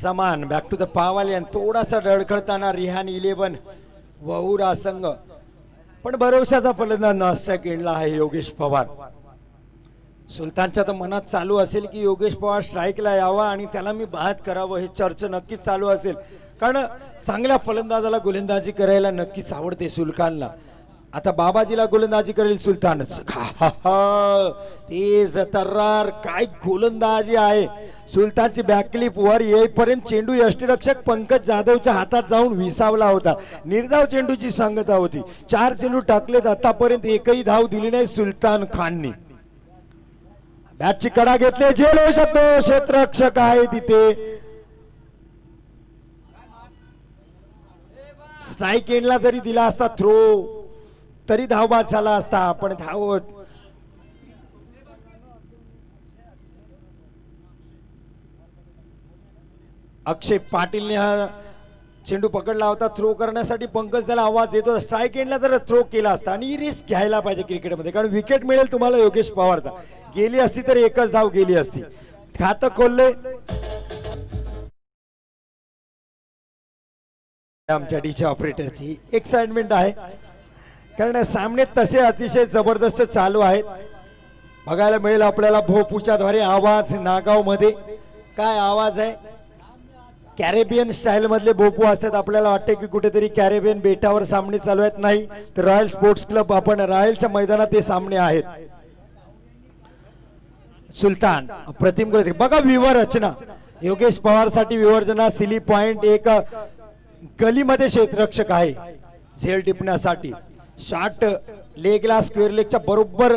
समान back to the पावालियन, थोडासा डळखळताना रिहान 11 वहुरा संघ, पण भरोशाचा फलंदाज नास्ट्राईक एंडला आहे योगेश पवार. सुलतानच्या तर मनात चालू असेल की योगेश पवार स्ट्राईकला यावा आणि त्याला मी बाद करावं, हे चर्चा नक्कीच चालू असेल, कारण चांगल्या फलंदाजाला गोलंदाजी करायला नक्कीच आवडते सुलतानला. आता बाबाजीला गोलंदाजी करेल सुलतानच. तेज तर्रार काय गोलंदाजी आहे सुलतानची. बॅकलिप वर येईपर्यंत चेंडू यष्टिरक्षक पंकज जाधवच्या हातात जाऊन विसावला होता. निर्धाव चेंडूची सांगता होती. 4 चेंडू टाकलेत, आतापर्यंत एकही धाव दिली नाही सुलतान खाननी. बॅटची कडा घेतले, झेल होऊ शकतो, क्षेत्ररक्षक आहे तिथे. स्ट्राईक एंडला जरी दिला असता थ्रो तरी धावबाद झाला असता, पण धावत अक्षय पाटीलने हा चेंडू पकडला होता. थ्रो करण्यासाठी पंकज त्याला आवाज देतो. स्ट्राईक एंडला जर थ्रो केला असता, आणि रिस्क घ्यायला पाहिजे क्रिकेटमध्ये, कारण विकेट मिळेल तुम्हाला योगेश पवारचा. गेली असती तर एकच धाव गेली असती. खातं खोलले आमच्या डीचे ऑपरेटरची एक्साइटमेंट आहे, कारण सामने तसे अतिशय जबरदस्त चालू आहेत. बघायला मिळेल आपल्याला भोपूच्या द्वारे आवाज. नागाव मध्ये काय आवाज आहे, कॅरेबियन स्टाईल मधले भोपू असतात. आपल्याला वाटते की कुठेतरी कॅरेबियन बेटावर सामने चालू आहेत, नाही तर रॉयल स्पोर्ट्स क्लब आपण रॉयलच्या मैदानात ते सामने आहेत. सुलतान प्रतिम गोलंदाजी बघा, विवर रचना योगेश पवार साठी विवर्जना. सिली पॉइंट एक गलीमध्ये क्षेत्ररक्षक आहे झेल टिपण्यासाठी. शॉट लेगला, स्क्वेअर लेगच्या बरोबर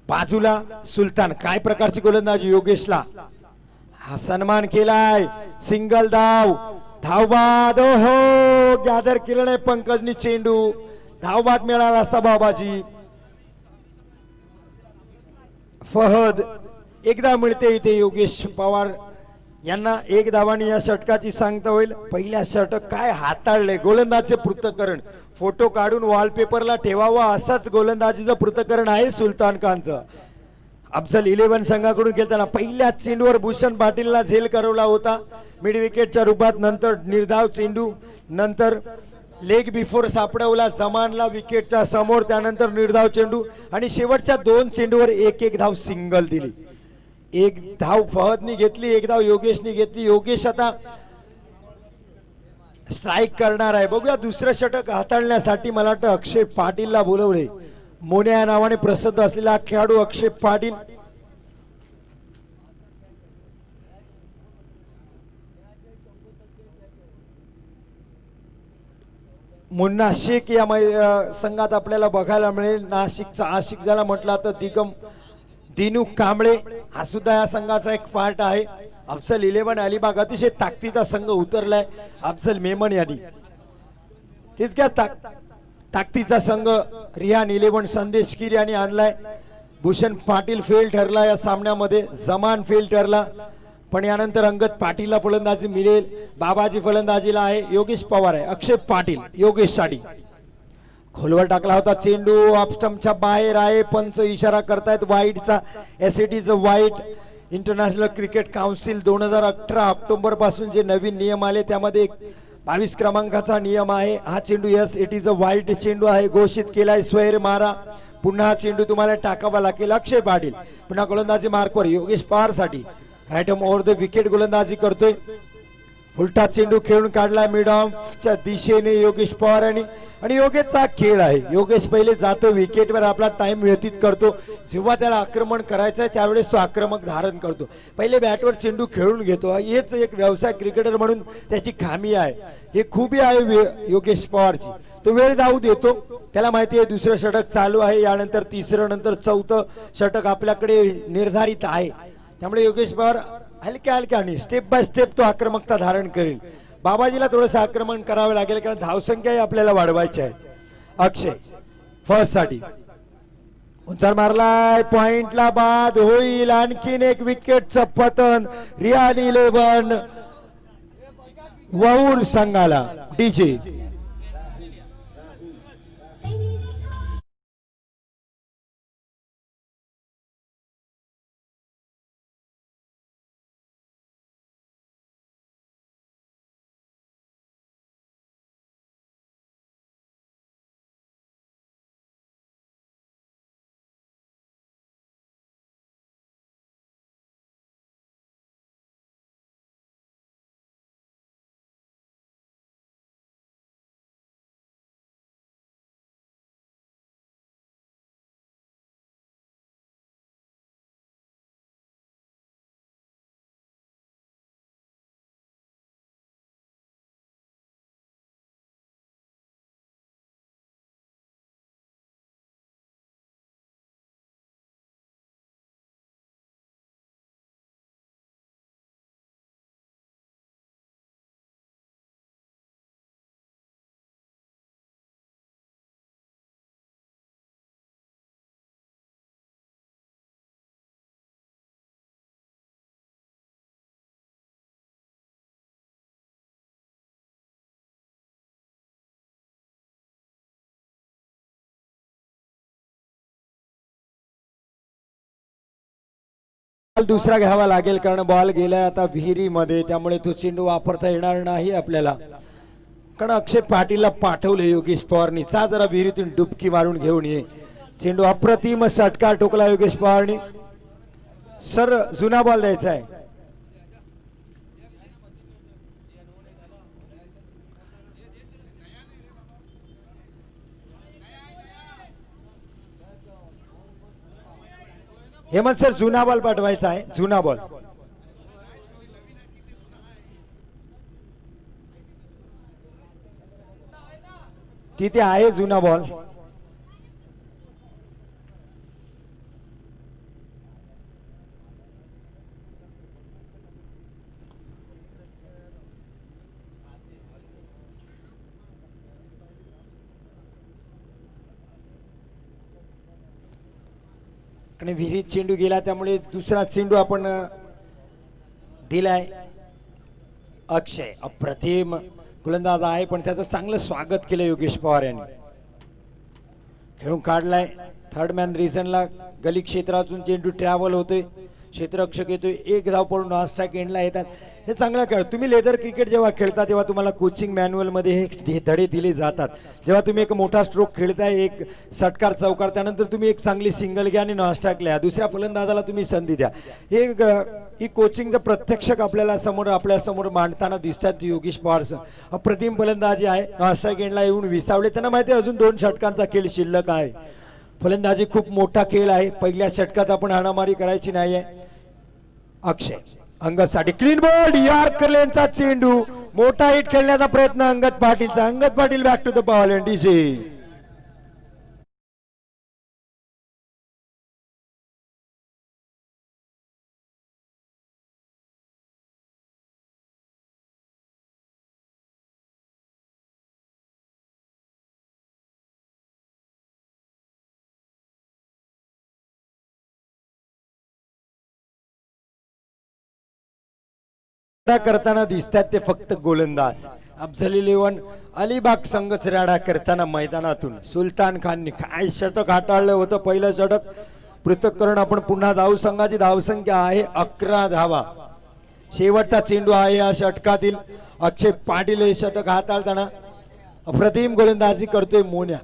बाजूला सुलतान. काय प्रकारची गोलंदाजी योगेशला, हा सन्मान केलाय. सिंगल धाव, धावबाद. हो गॅदर केलं नाही पंकजनी चेंडू, धावबाद मिळाला असता बाबाजी. फहद एकदा मिळते इथे योगेश पवार यांना. एक धावाने या षटकाची सांगता होईल. पहिल्या षटक काय हाताळले, गोलंदाजीचे पृथक्करण फोटो काढून वॉलपेपरला ठेवावा, असंच गोलंदाजीचं पृथक्करण आहे सुलतान खानचं. अफजल 11 संघाकडून खेळताना पहिल्या चेंडूवर भूषण पाटीलला झेल करवला होता मिड विकेटच्या रूपात. नंतर निर्धाव चेंडू, नंतर लेग बिफोर सापडवला जमानला विकेटच्या समोर, त्यानंतर निर्धाव चेंडू, आणि शेवटच्या 2 चेंडूवर एक धाव सिंगल दिली. एक धाव फहदनी घेतली, एक धाव योगेशनी घेतली. योगेश आता स्ट्राईक करणार आहे. बघूया दुसरं षटक हाताळण्यासाठी मला वाटतं अक्षय पाटीलला बोलवले. मोन्या या नावाने प्रसिद्ध असलेला खेळाडू अक्षय पाटील. मुन्ना शेख या संघात आपल्याला बघायला मिळेल. नाशिकचा आशिक ज्याला म्हटला तर दिनू कांबळे हा सुद्धा या संघाचा एक पार्ट आहे. अफजल 11 अलिबाग अतिशय ताकदीचा संघ उतरलाय. अफजल मेमन यांनी तितक्या ताकदीचा संघ रिहान 11 संदेश गिर यांनी आणलाय. भूषण पाटील फेल ठरला या सामन्यामध्ये, जमान फेल ठरला, पण यानंतर अंगद पाटीलला फलंदाजी मिळेल. बाबाजी फलंदाजीला आहे, योगेश पवार आहे. अक्षय पाटील योगेश साठी खोलवर टाकला होता चेंडू, ऑफ स्टंपच्या बाहेर आहे. पंच इशारा करतायत वाईटचा. एसएटीचं wide. International cricket council 2018 October पासून जे नवीन नियम आले त्यामध्ये 22 क्रमांकाचा नियम आहे. हा चेंडू एसएटीचं वाईट चेंडू आहे, घोषित केलाय. स्वेर मारा, पुन्हा चेंडू तुम्हाला टाकावा लागेल. अक्षय पाटील पुन्हा गोलंदाजी मार्कवर योगेश पवार साठी. Right arm over the wicket गोलंदाजी करतोय. उलटा चेंडू खेळून काढला मिड ऑफच्या दिशेने योगेश पवार आणि योगेशचा खेळ आहे. योगेश पहिले जातो विकेटवर, आपला टाइम व्यतीत करतो. जेव्हा त्याला आक्रमण करायचं आहे त्यावेळेस तो आक्रमक धारण करतो. पहिले बॅटवर चेंडू खेळून घेतो. हेच एक व्यवसाय क्रिकेटर म्हणून त्याची खामी आहे, हे खूबी आहे योगेश पवारची. तो वेळ जाऊ देतो, त्याला माहिती आहे दुसरं षटक चालू आहे. यानंतर तिसरं, नंतर चौथं षटक आपल्याकडे निर्धारित आहे. त्यामुळे योगेश पवार हलक्या हलक्याने स्टेप बाय स्टेप तो आक्रमकता धारण करेल. बाबाजीला थोडंसं आक्रमण करावं लागेल, कारण धावसंख्याही आपल्याला वाढवायची आहे. अक्षय फर्स्ट साठी उंचार मारलाय, पॉइंटला बाद होईल. आणखीन एक विकेटचं पतन रिहान 11 वहूर संघाला. डीजे दुसरा घ्यावा लागेल कारण बॉल गेलाय आता विहिरीमध्ये, त्यामुळे तो चेंडू वापरता येणार नाही आपल्याला. कारण अक्षय पाटीलला पाठवले योगेश पवारनी, चा जरा विहिरीतून डुबकी मारून घेऊन ये. चेंडू अप्रतिम षटकार ठोकला योगेश पवारनी. सर जुना बॉल द्यायचा आहे. हेमंत सर जुना बॉल पाठवायचा आहे, जुना बॉल. तिथे आहे जुना बॉल. आणि विहिरीत चेंडू गेला त्यामुळे दुसरा चेंडू आपण दिलाय. अक्षय अप्रतिम गोलंदाज आहे पण त्याचं चांगलं स्वागत केलं योगेश पवार यांनी. खेळून काढलाय. थर्ड मॅन रिझनला गली क्षेत्रातून चेंडू ट्रॅव्हल होतोय, क्षेत्ररक्षक येतोय, एक धाव पडून नॉन स्ट्राइक एंडला येतात. हे चांगलं खेळ. तुम्ही लेदर क्रिकेट जेव्हा खेळता तेव्हा तुम्हाला कोचिंग मॅन्युअल मध्ये हे धडे दिले जातात. जेव्हा तुम्ही एक मोठा स्ट्रोक खेळताय, एक षटकार चौकार, त्यानंतर तुम्ही एक चांगली सिंगल घ्या आणि नॉन स्ट्राइक लिहा, दुसऱ्या फलंदाजाला तुम्ही संधी द्या. ही कोचिंगचं प्रत्यक्षक आपल्याला आपल्या समोर मांडताना दिसतात योगेश पवार सर. अप्रतिम फलंदाजी आहे. नॉन स्ट्राइक एंडला येऊन विसावले. त्यांना माहिती आहे अजून 2 षटकांचा खेळ शिल्लक आहे. फलंदाजी खूप मोठा खेळ आहे. पहिल्या षटकात आपण हाणामारी करायची नाही आहे. अक्षय अंगदसाठी क्लीन बॉल. यॉर्कर लेनचा चेंडू, मोठा हिट खेळण्याचा प्रयत्न अंगद पाटीलचा. Angad Patil back to the ball and DJ. करताना दिसतात ते फक्त गोलंदाज. अफझल 11 अलिबाग संघच राडा करताना मैदानातून. सुलतान खानने काय षटक हाताळलं होतं पहिलं षटक. पृथक्करण आपण पुन्हा धाव संघाची धावसंख्या आहे 11 धावा. शेवटचा चेंडू आहे या षटकातील. अक्षय पाटील हे षटक हाताळताना अप्रतिम गोलंदाजी करतोय मोन्या.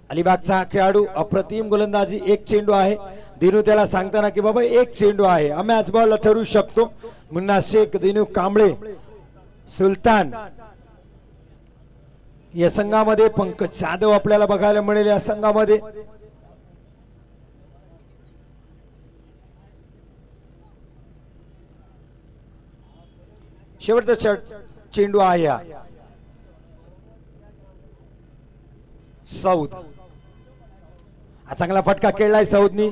अलिबागचा खेळाडू अप्रतिम गोलंदाजी. एक चेंडू आहे. दिनू त्याला सांगताना की बाबा एक चेंडू आहे, मॅच बॉल ठरू शकतो. मुन्ना शेख, दिनू कांबळे, सुलतान या संघामध्ये. पंकज जाधव आपल्याला बघायला मिळेल या संघामध्ये. शेवटचा चेंडू आहे हा सौद. हा चांगला फटका खेळलाय सौदनी.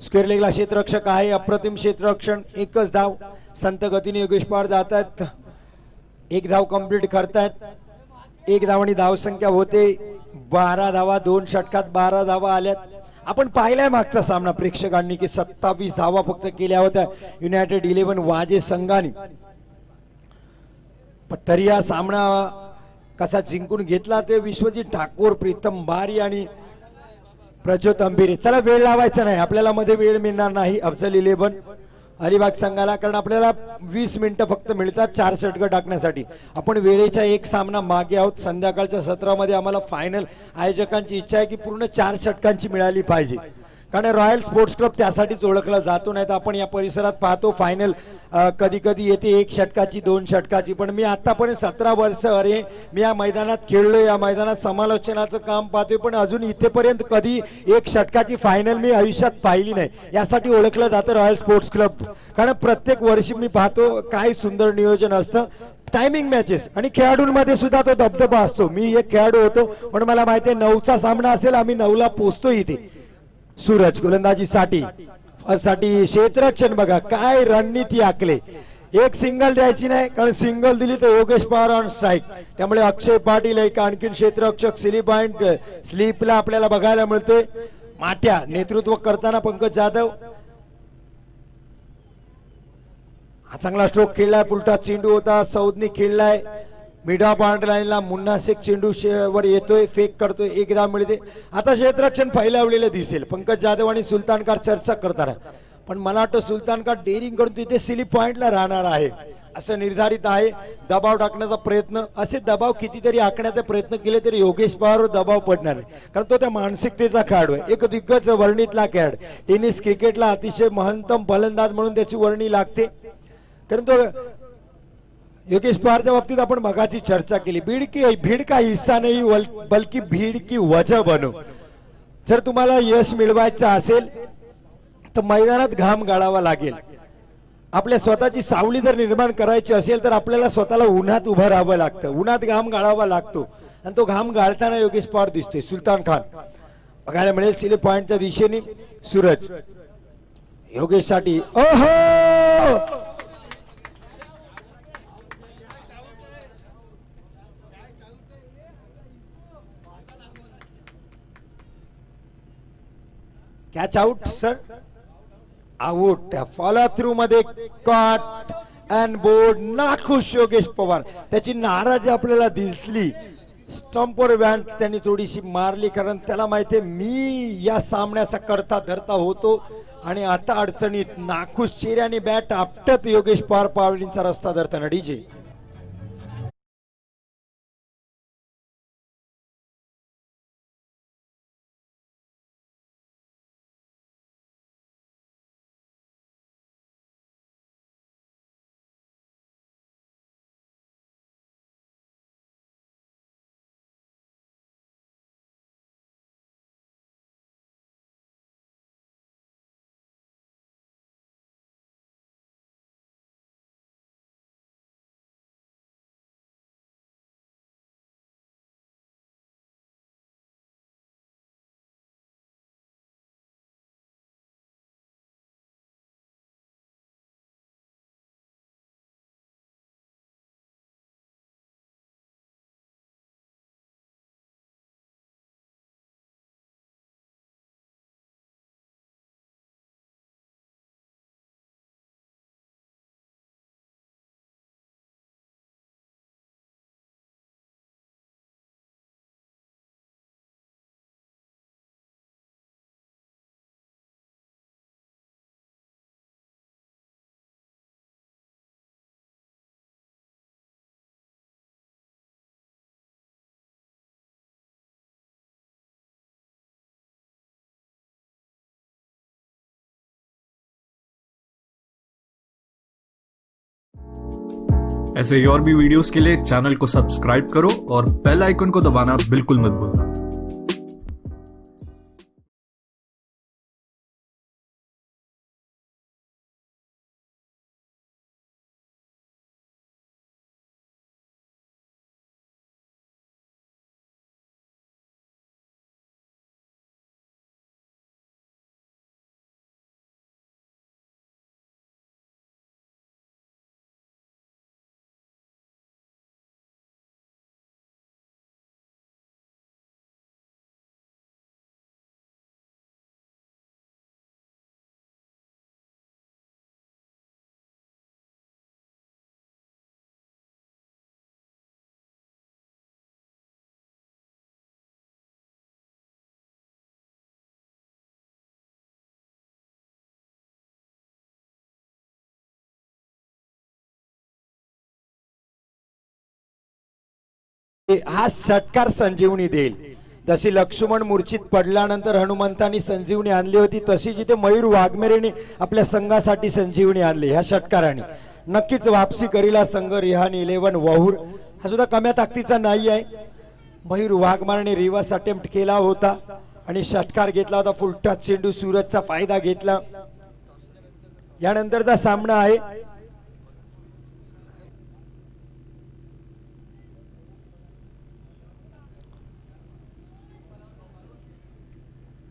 स्क्वेअर लेगला क्षेत्ररक्षक आहे. अप्रतिम क्षेत्ररक्षण. एकच धाव. संत गतीने योगेश पवार जातात. एक धाव कंप्लीट करतायत. एक धावांनी धावसंख्या होते 12 धावा. 2 षटकात 12 धावा आल्यात. आपण पाहिलाय मागचा सामना प्रेक्षकांनी की 27 धावा फक्त केल्या होत्या युनायटेड 11 वाजे संघाने. पण तरी हा सामना कसा जिंकून घेतला ते विश्वजित ठाकूर, प्रीतम बारी आणि प्रज्योत अंबिरे. चला वेळ लावायचा नाही आपल्याला, मध्ये वेळ मिळणार नाही अफझल 11 अलिबाग संघाला, कारण आपल्याला 20 मिनिटं फक्त मिळतात 4 षटकं टाकण्यासाठी. आपण वेळेचा एक सामना मागे आहोत. संध्याकाळच्या सत्रामध्ये आम्हाला फायनल आयोजकांची इच्छा आहे की पूर्ण 4 षटकांची मिळाली पाहिजे, कारण रॉयल स्पोर्ट्स क्लब त्यासाठीच ओळखला जातो. नाही तर आपण या परिसरात पाहतो फायनल कधी कधी येते 1 षटकाची 2 षटकाची. पण मी आतापर्यंत 17 वर्ष अरे मी या मैदानात खेळलोय, या मैदानात समालोचनाचं काम पाहतोय, पण अजून इथेपर्यंत कधी 1 षटकाची फायनल मी आयुष्यात पाहिली नाही. यासाठी ओळखलं जातं रॉयल स्पोर्ट्स क्लब, कारण प्रत्येक वर्षी मी पाहतो काय सुंदर नियोजन असतं. टायमिंग मॅचेस आणि खेळाडूंमध्ये सुद्धा तो दबदबा असतो. मी एक खेळाडू होतो पण मला माहिती आहे 9चा सामना असेल, आम्ही 9ला पोहोचतो इथे. सूरज गोलंदाजीसाठी क्षेत्ररक्षण. बघा काय रणनीती आखले. एक सिंगल द्यायची नाही, कारण सिंगल दिली तर योगेश पवार ऑन स्ट्राइक. त्यामुळे अक्षय पाटील एक आणखीन क्षेत्ररक्षक स्लीपला आपल्याला बघायला मिळते. माट्या नेतृत्व करताना पंकज जाधव. हा चांगला स्ट्रोक खेळलाय. पुलटा चेंडू होता, सौदनी खेळलाय. मिडा बाउंड्री लाईनला मुन्ना शेख चेंडू वर येतोय, फेक करतोय, 1 धाव मिळते. आता क्षेत्ररक्षण फैलावलेलं दिसेल. पंकज जाधव आणि सुलतानकार चर्चा करताना पण मला वाटतं सुलतान का डेअरिंग करून तिथे स्लिप पॉइंटला राहणार आहे असं निर्धारित आहे. दबाव टाकण्याचा प्रयत्न, असे दबाव कितीतरी आखण्याचा प्रयत्न केले तरी योगेश पवारवर दबाव पडणार नाही, कारण तो त्या मानसिकतेचा खेळाडू आहे. एक दिग्गज वर्णीतला खेळ, टेनिस क्रिकेटला अतिशय महत्तम फलंदाज म्हणून त्याची वर्णी लागते. कारण तो योगेश पवारच्या बाबतीत आपण मगाची चर्चा केली, भीड़ का हिस्सा नाही बल्कि भीड़ की वजह बनो. जर तुम्हाला यश मिळवायचं असेल तर मैदानात घाम गाळावा लागेल. आपल्या स्वतःची सावली जर निर्माण करायची असेल तर आपल्याला स्वतःला उन्हात उभं राहावं लागतं, उन्हात घाम गाळावा लागतो आणि तो घाम गाळताना योगेश पवार दिसते. सुलतान खान बघायला मिळेल स्लिप पॉइंटच्या दिशेने. सूरज योगेश साठी ओहो catch out sir, out. Follow through मध्ये कॉट अँड बोर्ड. नाखुश योगेश पवार, त्याची नाराजी आपल्याला दिसली. स्टंपवर बॅट त्यांनी थोडीशी मारली, कारण त्याला माहितीये मी या सामन्याचा करता धरता होतो आणि आता अडचणीत. नाखुश चेहऱ्याने बॅट आपटत योगेश पवार पावलींचा रस्ता धरताना. डीजे ऐसे और भी वीडियोस के लिए चैनल को सब्सक्राइब करो और बेल आइकन को दबाना बिल्कुल मत भूलना. हा षटकार संजीवनी देईल. जशी लक्ष्मण मूर्छित पडल्यानंतर हनुमंतांनी संजीवनी आणली होती, तशी जिथे मयूर वाघमेरेने आपल्या संघासाठी संजीवनी आणली ह्या षटकाराने. नक्कीच वापसी करीला संघ रिहान 11 वहूर. हा सुद्धा कम्या ताकदीचा नाही आहे. मयूर वाघमारेने रिव्हर्स अटेम्प्ट केला होता आणि षटकार घेतला होता. फुलटा चेंडू सूरजचा फायदा घेतला. यानंतरचा सामना आहे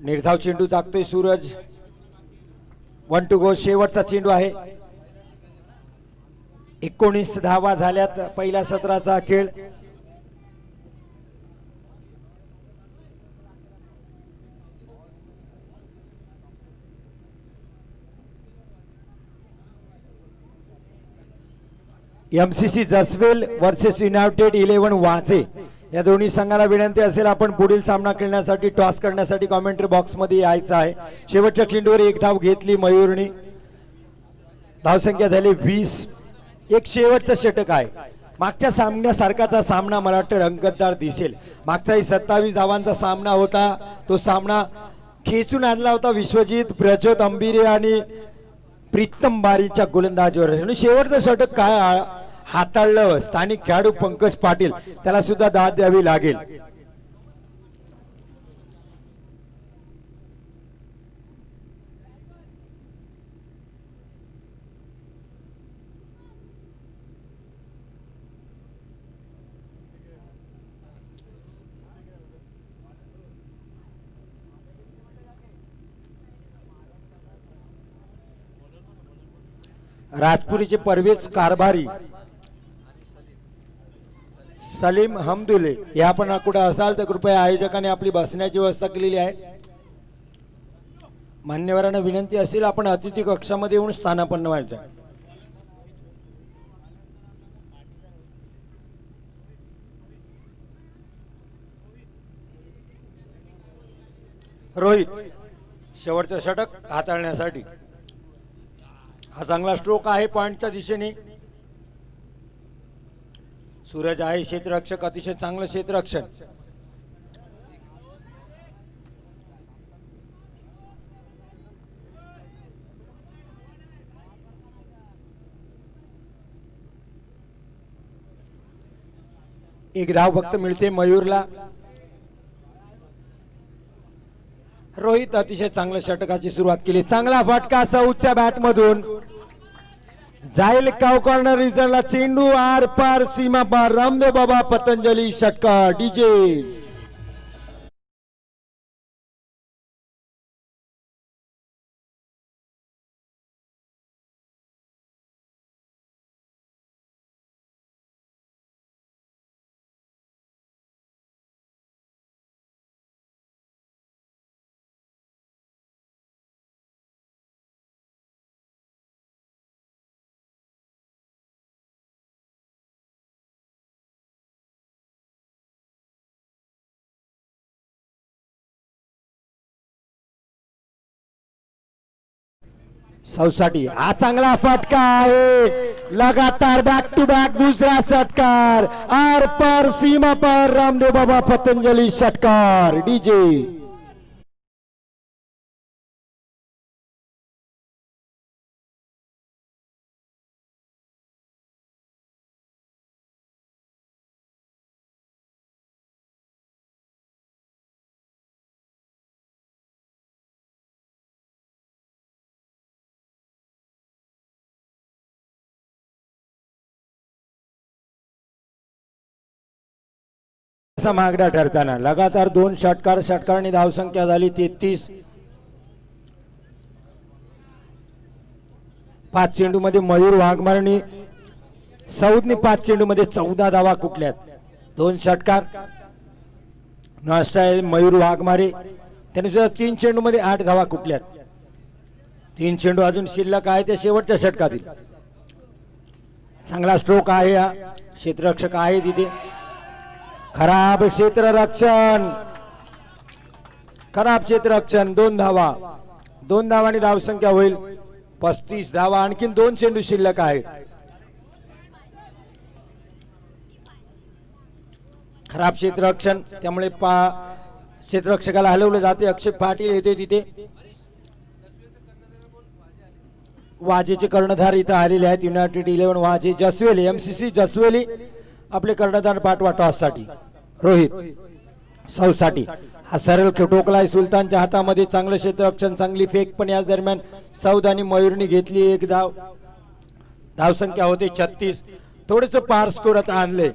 निर्धाव चेंडू टाकतोय सूरज. 1 to go. शेवटचा चेंडू आहे. 19 धावा झाल्यात पहिल्या सत्राचा खेळ. MCC जसवेल वर्सेस युनायटेड 11 वाजे या दोन्ही संघाला विनंती असेल आपण पुढील सामना खेळण्यासाठी टॉस करण्यासाठी कमेंट्री बॉक्स मध्ये यायचं आहे. शेवटच्या चेंडूवर एक धाव घेतली मयूरनी. धावसंख्या झाली 20. एक शेवटचं षटक आहे. मागच्या सामन्यासारखाचा सामना मला वाटतं रंगतदार दिसेल. मागचाही 27 धावांचा सामना होता. तो सामना खेचून आणला होता विश्वजित, प्रज्योत अंबिरे आणि प्रीतम बारीच्या गोलंदाजीवर. आणि शेवटचं षटक काय हाताळलं स्थानिक खेळाडू पंकज पाटील, त्याला सुद्धा दाद द्यावी लागेल. राजपुरीचे परवेज कारभारी सलीम हमदुले या पण कुठे असाल तर कृपया आयोजकांनी आपली बसण्याची व्यवस्था केलेली आहे. मान्यवरांना विनंती असेल आपण अतिथी कक्षामध्ये येऊन स्थानापन्न व्हायचं. रोहित शेवटचं षटक हाताळण्यासाठी. हा चांगला स्ट्रोक आहे पॉइंटच्या दिशेने. सूरज आहे क्षेत्ररक्षक, अतिशय चांगलं क्षेत्ररक्षण. एक धाव फक्त मिळते मयूरला. रोहित अतिशय चांगल्या षटकाची सुरुवात केली. चांगला फटका सौच्या बॅट मधून जाईल काव कॉर्नर रिजनला. चेंडू आर पार सीमा पार. रामदेव बाबा पतंजली षटकार. डीजे सौसाठी. हा चांगला फटका आहे. लगातार बॅक टू बॅक दुसरा षटकार. आर पार सीमा पार. रामदेव बाबा पतंजली षटकार. डीजे मागडा ठरताना लगातार 2 षटकारने धावसंख्या झाली 33. 5 चेंडू मध्ये मयूर वाघमारणी सौदनी 5 चेंडू मध्ये 14 धावा कुठल्यात. 2 षटकार नॉस्टाईल मयूर वाघमारे त्याने सुद्धा 3 चेंडू मध्ये 8 धावा कुठल्यात. 3 चेंडू अजून शिल्लक आहे ते शेवटच्या षटकातील. चांगला स्ट्रोक आहे. हा क्षेत्ररक्षक आहे तिथे. खराब क्षेत्ररक्षण. 2 धावा. 2 धावांनी धावसंख्या होईल 35 धावा. आणखीन 2 चेंडू शिल्लक आहेत. खराब क्षेत्ररक्षण त्यामुळे क्षेत्ररक्षकाला हलवलं जाते. अक्षय पाटील येते तिथे. वाजेचे कर्णधार इथं आलेले आहेत. युनायटेड 11 वाजे जसवेली MCC जसवेली आपले कर्णधार पाठवा टॉस साठी. रोहित सौसाठी. हा सरळ टोकलाय सुलतानच्या हातामध्ये. चांगलं क्षेत्ररक्षण, चांगली फेक पण याच दरम्यान सौद आणि मयूरनी घेतली. 1 धाव. धावसंख्या होते 36. थोडस पार स्कोर आता आणले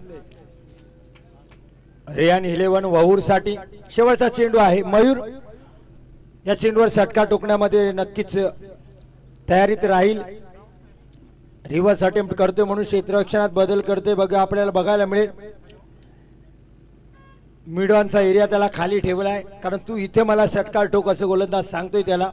रेयान 11 वहूर साठी. शेवटचा चेंडू आहे. मयूर या चेंडूवर षटकार टोकण्यामध्ये नक्कीच तयारीत राहील. रिव्हर्स अटेम्प्ट करतोय म्हणून क्षेत्ररक्षणात बदल करतोय. बघा आपल्याला बघायला मिळेल. मिडॉनचा एरिया त्याला खाली ठेवलाय कारण तू इथे मला षटकार ठोक असं गोलंदाज सांगतोय त्याला.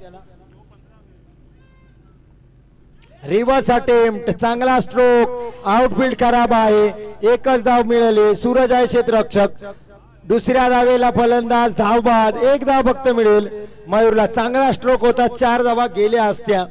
Reverse attempt. चांगला स्ट्रोक. आउटफील्ड खराब आहे. 1च धाव मिळाली. सूरज आहे क्षेत्ररक्षक. दुसऱ्या धावेला फलंदाज धावबाद. 1 धाव फक्त मिळेल मयूरला. चांगला स्ट्रोक होता. 4 धावा गेल्या असत्या.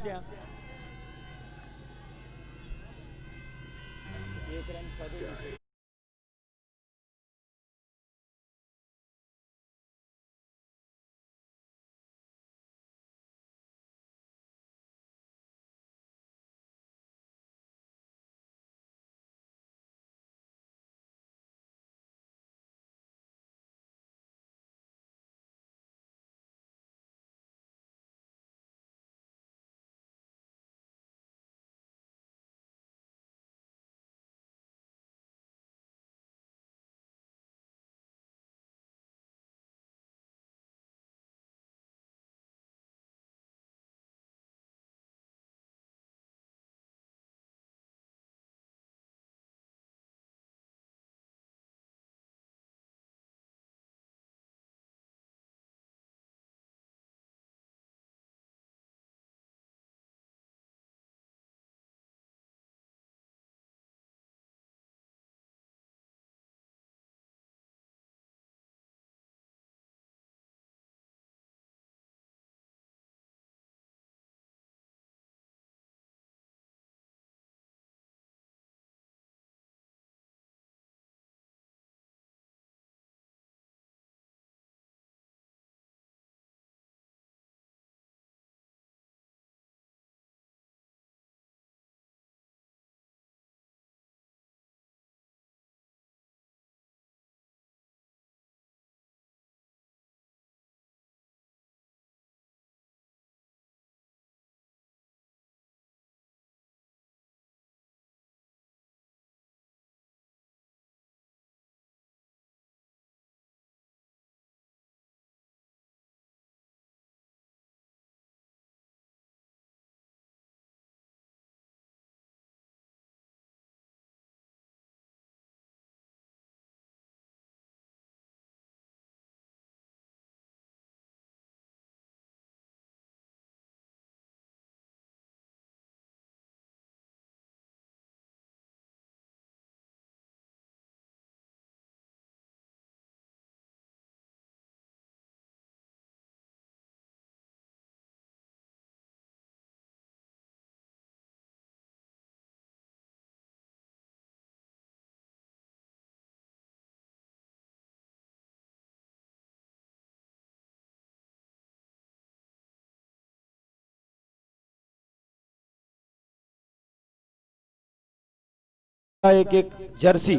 एक एक जर्सी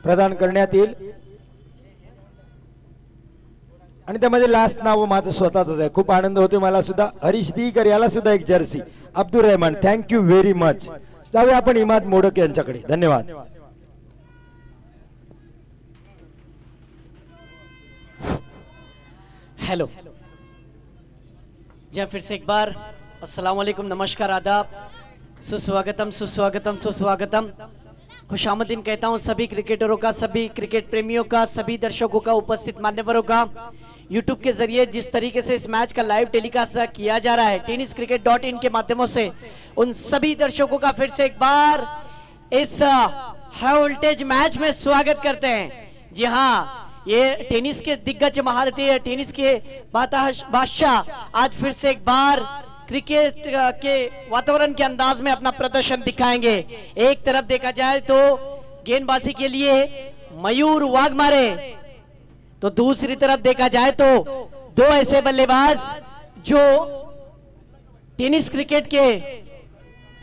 प्रदान करण्यात येईल आणि त्यामध्ये लास्ट नाव माझं स्वतःच आहे. खूप आनंद होतो मला सुद्धा. हरीश दिकर याला सुद्धा एक Jersey. Abdul Rahman, thank you very much. जाऊया आपण इमाद मोडक यांच्याकडे. धन्यवाद. हेलो जी हाँ, फिर से एक बार अस्सलाम वालेकुम, नमस्कार, आदाब, सुस्वागतम सुस्वागतम सुस्वागतम. खुशामदीन कहता हूँ सभी क्रिकेटरों का, सभी क्रिकेट प्रेमियों का, सभी दर्शकों का, उपस्थित मान्यवरों का. यूट्यूब के जरिए जिस तरीके से इस मैच का लाइव टेलीकास्ट किया जा रहा है tenniscricket.in के माध्यमों से, उन सभी दर्शकों का फिर से एक बार इस हाई वोल्टेज मैच में स्वागत करते हैं. जी हाँ, ये टेनिस के दिग्गज महारथी, टेनिस के बादशाह आज फिर से एक बार क्रिकेट के वातावरण के अंदाज में अपना प्रदर्शन दिखाएंगे. एक तरफ देखा जाए तो गेंदबाजी के लिए मयूर वाघमारे, तो दूसरी तरफ देखा जाए तो दो ऐसे बल्लेबाज जो टेनिस क्रिकेट के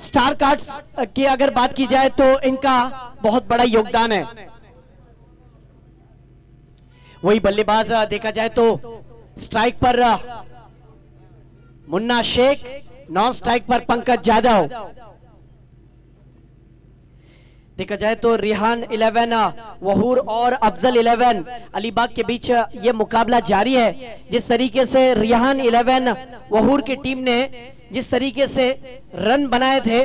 स्टार कार्ड्स की अगर बात की जाए तो इनका बहुत बड़ा योगदान है. वही बल्लेबाज देखा जाए तो स्ट्राइक पर मुन्ना शेख, नॉन स्ट्राइक पर पंकज यादव. देखा जाए तो रिहान 11, वहूर और अफजल 11, अलीबाग के बीच ये मुकाबला जारी है. जिस तरीके से रिहान 11 वहूर की टीम ने जिस तरीके से रन बनाए थे,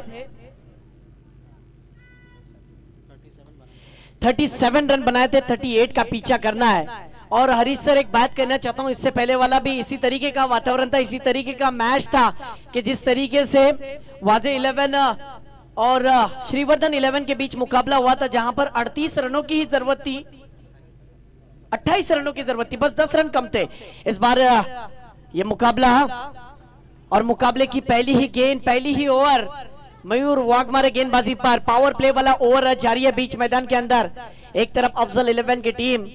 37 रन बनाए थे, 38 का पीछा करना है. और हरीश सर, एक बात कहना चाहता हूं, इससे पहले वाला भी इसी तरीके का वातावरण था, इसी तरीके का मैच था कि जिस तरीके से वाजे 11 और श्रीवर्धन 11 के बीच मुकाबला हुआ था, जहां पर 38 रनों की ही जरूरत थी, 28 रनों की जरूरत थी, बस 10 रन कम थे. इस बार ये मुकाबला और मुकाबले की पहली ही गेंद, पहली ही ओवर मयूर वाघमारे गेंदबाजी पर पावर प्ले वाला ओवर जारी है बीच मैदान के अंदर. एक तरफ अफजल 11 की टीम,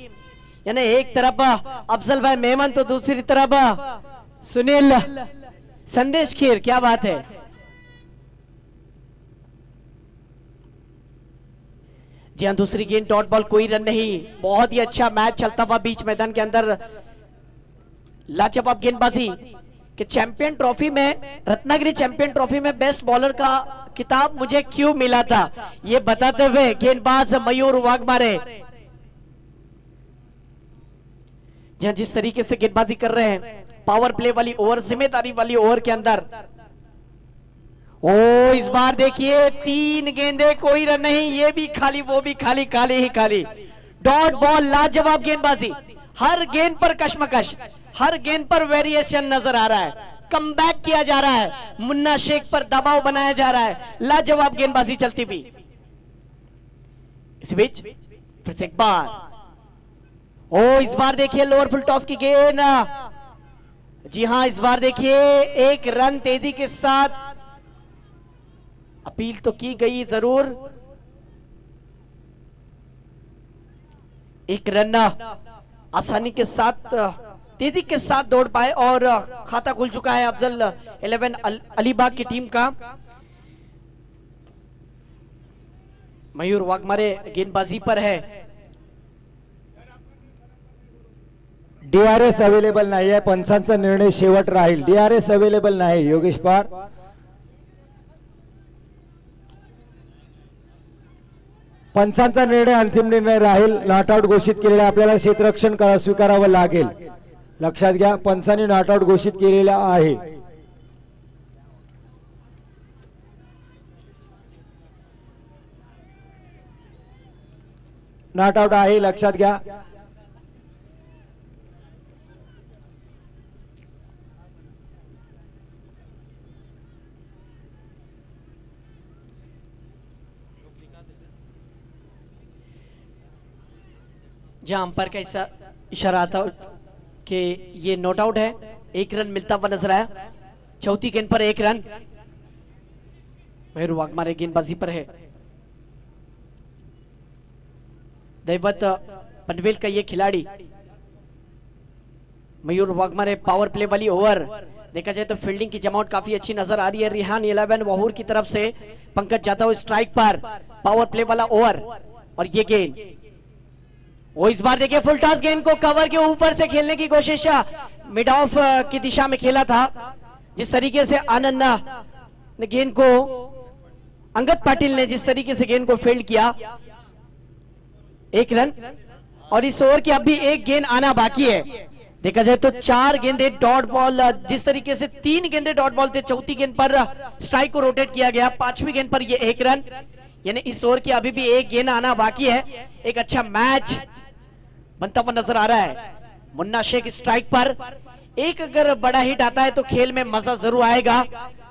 यानी एक तरफ अफजल भाई मेमन, तो दूसरी तरफ सुनील संदेश खीर. क्या बात है. जी हाँ, दूसरी गेंद डॉट बॉल, कोई रन नहीं. बहुत ही अच्छा मैच चलता हुआ बीच मैदान के अंदर. लाजवाब गेंदबाजी कि चैंपियन ट्रॉफी में, रत्नागिरी चैंपियन ट्रॉफी में बेस्ट बॉलर का किताब मुझे क्यों मिला था, ये बताते हुए गेंदबाज मयूर वाघमारे जिस तरीके से गेंदबाजी कर रहे हैं, पावर प्ले वाली ओवर, जिम्मेदारी वाली ओवर के अंदर. ओ, इस बार देखिए 3 गेंदे, कोई रन नहीं, ये भी खाली, वो भी खाली, खाली ही खाली. डॉट बॉल, लाजवाब गेंदबाजी, हर गेंद पर कशमकश, हर गेंद पर वेरिएशन नजर आ रहा है. कमबैक किया जा रहा है, मुन्ना शेख पर दबाव बनाया जा रहा है, लाजवाब गेंदबाजी चलती हुई. इस बीच फिर से एक बार, ओ, इस बार देखिए लोअर फुल टॉस की गेंद. जी हां, इस बार देखिए एक रन तेजी के साथ, अपील तो की गई जरूर, एक रन आसानी के साथ, तेजी के साथ दौड़ पाए और खाता खुल चुका है अफजल 11 अलीबाग की टीम का. मयूर वाघमारे गेंदबाजी पर है. डीआरएस अवेलेबल नाही आहे, पंचांचा निर्णय शेवट राहील. डीआरएस अवेलेबल नाही. योगेश पार, पंचांचा निर्णय अंतिम निर्णय राहील. नॉट आउट घोषित केलेला आपल्याला क्षेत्ररक्षण स्वीकारावं लागेल. लक्षात घ्या, पंचांनी नॉट आउट घोषित केलेला आहे. नॉट आउट आहे, लक्षात घ्या. जहां अंपायर का इशारा आता कि ये नॉट आउट है, 1 रन मिलता हुआ नजर आया. चौथी गेंद पर 1 रन. मयूर वाघमारे गेंदबाजी पर है. दैवत पनवेल का ये खिलाड़ी, मयूर वाघमारे पावर प्ले वाली ओवर, देखा जाए तो फील्डिंग की जमावट काफी अच्छी नजर आ रही है रिहान 11 वहूर की तरफ से। पंकज जाधव स्ट्राइक पर, पावर प्ले वाला ओवर और ये गेंद, वो इस बार देखिए फुल टॉस गेंद को कवर के ऊपर से खेलने की कोशिश मिड ऑफ की दिशा में खेला था। जिस तरीके से आनंद ने गेंद को, अंगद पाटिल ने जिस तरीके से गेंद को फील्ड किया, 1 रन। और इस ओवर की अभी एक गेंद आना बाकी है। देखा जाए तो 4 गेंदे डॉट बॉल, जिस तरीके से 3 गेंदे डॉट बॉल थे, चौथी गेंद पर स्ट्राइक को रोटेट किया गया, 5वीं गेंद पर ये 1 रन। यानी इस ओवर की अभी भी एक गेंद आना बाकी है। एक अच्छा मैच बनता हुआ नजर आ रहा है। मुन्ना शेख स्ट्राइक पर, एक अगर बड़ा हिट आता है तो खेल में मजा जरूर आएगा।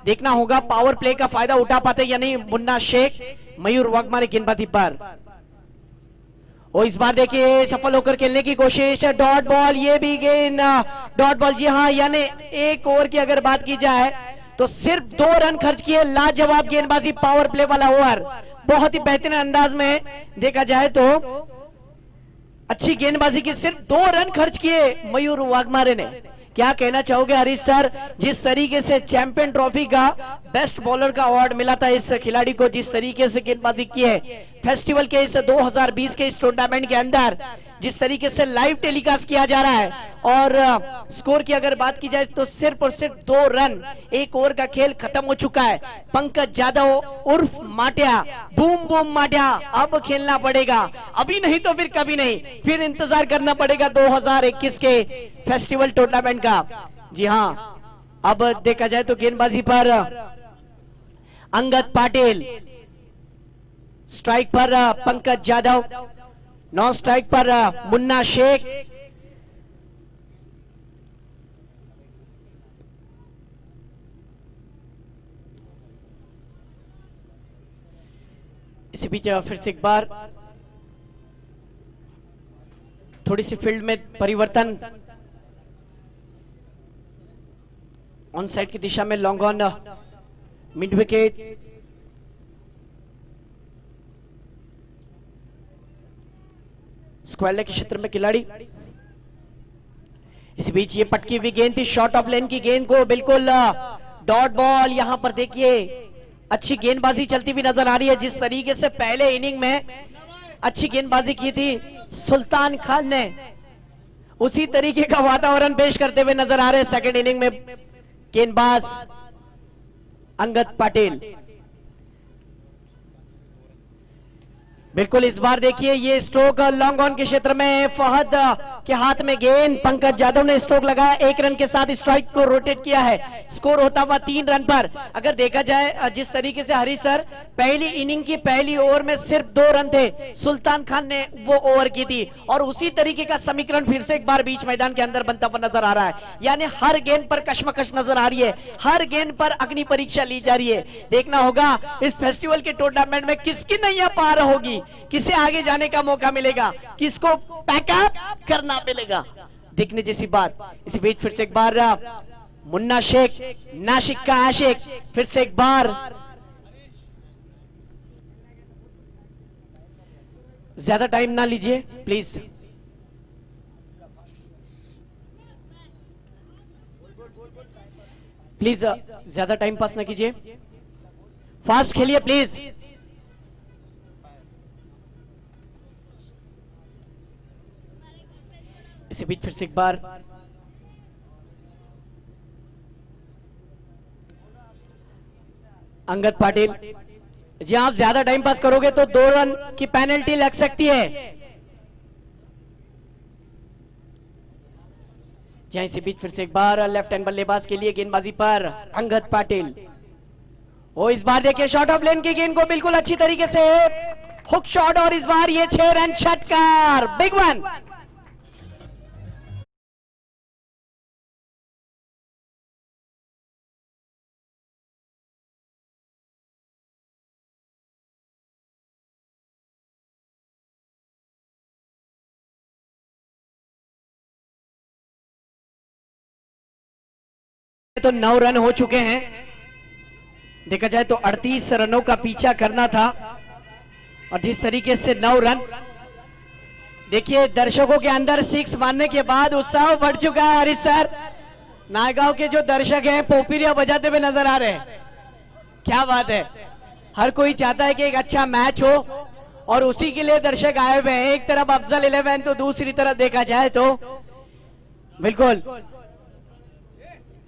देखना होगा पावर प्ले का फायदा उठा पाते या नहीं मुन्ना शेख। मयूर वाघमारे ने गेंदबाजी पर, और इस बार देखिए सफल होकर खेलने की कोशिश, डॉट बॉल, ये भी गेंद डॉट बॉल। जी हाँ, यानी एक ओवर की अगर बात की जाए तो सिर्फ 2 रन खर्च किए। लाजवाब गेंदबाजी, पावर प्ले वाला ओवर, बहुत ही बेहतरीन अंदाज में देखा जाए तो अच्छी गेंदबाजी की, सिर्फ 2 रन खर्च किए मयूर वाघमारे ने। क्या कहना चाहोगे हरीश सर, जिस तरीके से चैंपियन ट्रॉफी का बेस्ट बॉलर का अवार्ड मिला था इस खिलाड़ी को, जिस तरीके से गेंदबाजी की है फेस्टिवल के इस 2020 के इस टूर्नामेंट के अंदर, जिस तरीके से लाइव टेलीकास्ट किया जा रहा है, और स्कोर की अगर बात की जाए तो सिर्फ और सिर्फ 2 रन, 1 ओवर का खेल खत्म हो चुका है। पंकज जाधव उर्फ माटिया, बूम बूम माटिया, अब खेलना पड़ेगा, अभी नहीं तो फिर कभी नहीं, फिर इंतजार करना पड़ेगा 2021 के फेस्टिवल टूर्नामेंट का। जी हाँ, अब देखा जाए तो गेंदबाजी पर अंगद पाटिल, स्ट्राइक पर पंकज जाधव, नॉन स्ट्राइक पर मुन्ना शेख। इसी बीच फिर से एक बार थोड़ी सी फील्ड में परिवर्तन, ऑन साइड की दिशा में long on, mid wicket, square leg के क्षेत्र में खिलाड़ी। इसी बीच ये पटकी हुई गेंद थी, शॉर्ट ऑफ लेन की गेंद को बिल्कुल डॉट बॉल। यहां पर देखिए अच्छी गेंदबाजी चलती हुई नजर आ रही है। जिस तरीके से पहले इनिंग में अच्छी गेंदबाजी की थी सुल्तान खान ने, उसी तरीके का वातावरण पेश करते हुए नजर आ रहे हैं सेकंड इनिंग में गेंदबाज अंगद पाटिल। बिल्कुल इस बार देखिए ये स्ट्रोक लॉन्ग ऑन के क्षेत्र में, फहद के हाथ में गेंद, पंकज जाधव ने स्ट्रोक लगाया, 1 रन के साथ स्ट्राइक को रोटेट किया है, स्कोर होता हुआ 3 रन पर। अगर देखा जाए जिस तरीके से हरीश सर पहली इनिंग की पहली ओवर में सिर्फ 2 रन थे, सुल्तान खान ने वो ओवर की थी, और उसी तरीके का समीकरण फिर से एक बार बीच मैदान के अंदर बनता हुआ नजर आ रहा है। यानी हर गेंद पर कशमकश नजर आ रही है, हर गेंद पर अग्नि परीक्षा ली जा रही है। देखना होगा इस फेस्टिवल के टूर्नामेंट में किसकी नैया पार होगी, किसे आगे जाने का मौका मिलेगा, किसको पैकअप करना मिलेगा, देखने जैसी बात। इसी बीच फिर से एक बार मुन्ना शेख, नाशिक का आशिक, फिर से एक बार ज्यादा टाइम ना लीजिए प्लीज। प्लीज ज्यादा टाइम पास ना कीजिए, फास्ट खेलिए प्लीज। इसी बीच फिर से एक बार अंगद पाटिल, जी आप ज्यादा टाइम पास करोगे तो 2 रन की पेनल्टी लग सकती है। जी इसी बीच फिर से एक बार लेफ्ट हैंड बल्लेबाज के लिए गेंदबाजी पर अंगद पाटिल। वो इस बार देखिए शॉट ऑफ लेन की गेंद को बिल्कुल अच्छी तरीके से हुक शॉट, और इस बार ये 6 रन षटकार, बिग वन। तो 9 रन हो चुके हैं। देखा जाए तो 38 रनों का पीछा करना था, और जिस तरीके से 9 रन, देखिए दर्शकों के अंदर 6 मारने के बाद उत्साह बढ़ चुका है हरीश सर। नायगांव के जो दर्शक हैं पोपिरिया बजाते हुए नजर आ रहे हैं। क्या बात है, हर कोई चाहता है कि एक अच्छा मैच हो और उसी के लिए दर्शक आए हुए हैं। एक तरफ अफजल 11 तो दूसरी तरफ देखा जाए तो बिल्कुल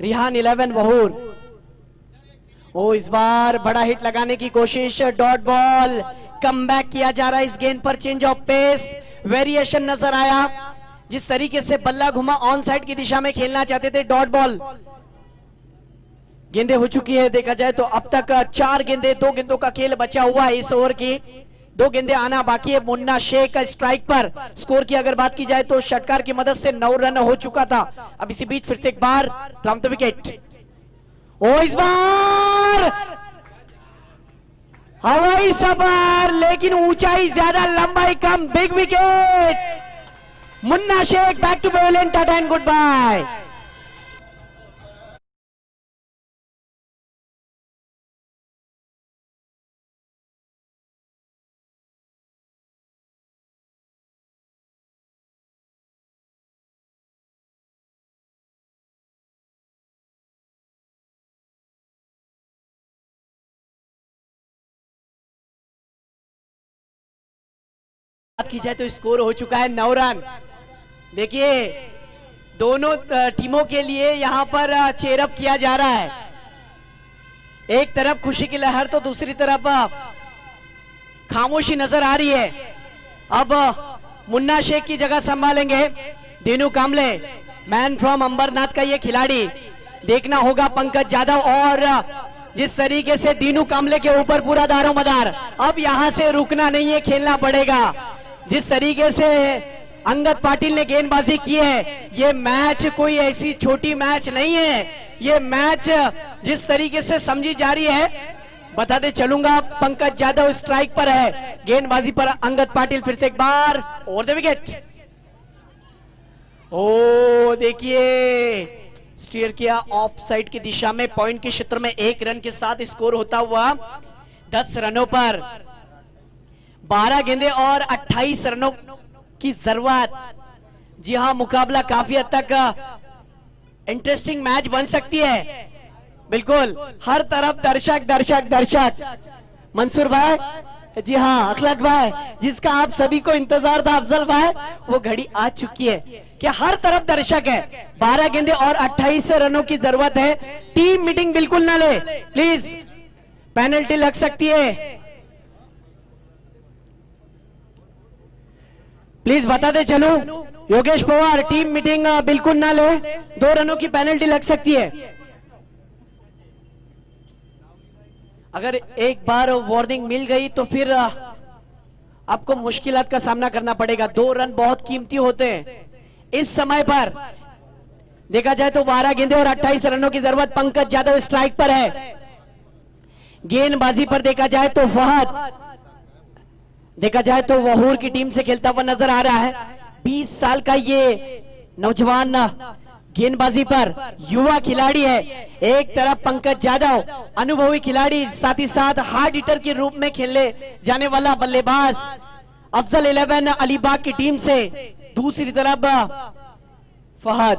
रिहान 11 वहूर। ओ इस बार बड़ा हिट लगाने की कोशिश, डॉट बॉल, कम बैक किया जा रहा है इस गेंद पर। चेंज ऑफ पेस, वेरिएशन नजर आया। जिस तरीके से बल्ला घुमा ऑन साइड की दिशा में खेलना चाहते थे, डॉट बॉल। गेंदें हो चुकी है, देखा जाए तो अब तक 4 गेंदें, 2 गेंदों का खेल बचा हुआ है इस ओवर की। 2 गेंदें आना बाकी है। मुन्ना शेख का स्ट्राइक पर। स्कोर की अगर बात की जाए तो षटकार की मदद से 9 रन हो चुका था। अब इसी बीच फिर से एक बार फ्रॉम द विकेट। ओ इस बार हवाई सफर, लेकिन ऊंचाई ज्यादा, लंबाई कम, big wicket. Munna Sheikh back to pavilion, tata and goodbye. बात की जाए तो स्कोर हो चुका है 9 रन। देखिए दोनों टीमों के लिए यहां पर चेयरअप किया जा रहा है। एक तरफ खुशी की लहर तो दूसरी तरफ खामोशी नजर आ रही है। अब मुन्ना शेख की जगह संभालेंगे दीनू कामले, मैन फ्रॉम अंबरनाथ का ये खिलाड़ी। देखना होगा पंकज यादव, और जिस तरीके से दीनू कामले के ऊपर पूरा दारोमदार। अब यहां से रुकना नहीं है, खेलना पड़ेगा। जिस तरीके से अंगद पाटिल ने गेंदबाजी की है, ये मैच कोई ऐसी छोटी मैच नहीं है। ये मैच जिस तरीके से समझी जा रही है, बताते चलूंगा। पंकज यादव स्ट्राइक पर है, गेंदबाजी पर अंगद पाटिल। फिर से एक बार ओवर द विकेट। ओ देखिए स्टीयर किया ऑफ साइड की दिशा में, पॉइंट के क्षेत्र में 1 रन के साथ स्कोर होता हुआ 10 रनों पर। 12 गेंदें और 28 रनों की जरूरत। जी हां, मुकाबला काफी हद तक इंटरेस्टिंग मैच बन सकती है। बिल्कुल हर तरफ दर्शक दर्शक दर्शक। मंसूर भाई, जी हाँ अखलाक भाई, जिसका आप सभी को इंतजार था अफजल भाई, वो घड़ी आ चुकी है कि हर तरफ दर्शक है। 12 गेंदें और 28 रनों की जरूरत है। टीम मीटिंग बिल्कुल ना ले प्लीज, पेनल्टी लग सकती है। प्लीज बताते चलो योगेश पवार, टीम मीटिंग बिल्कुल ना ले, 2 रनों की पेनल्टी लग सकती है। अगर एक बार वार्निंग मिल गई तो फिर आपको मुश्किलात का सामना करना पड़ेगा। 2 रन बहुत कीमती होते हैं इस समय पर। देखा जाए तो 12 गेंदे और 28 रनों की जरूरत। पंकज यादव स्ट्राइक पर है। गेंदबाजी पर देखा जाए तो फहद, देखा जाए तो वहूर की टीम से खेलता हुआ नजर आ रहा है। 20 साल का ये नौजवान गेंदबाजी पर युवा खिलाड़ी है। एक तरफ पंकज यादव अनुभवी खिलाड़ी, साथ ही साथ हार्ड हिटर के रूप में खेलने जाने वाला बल्लेबाज अफजल 11 अलीबाग की टीम से। दूसरी तरफ फहद।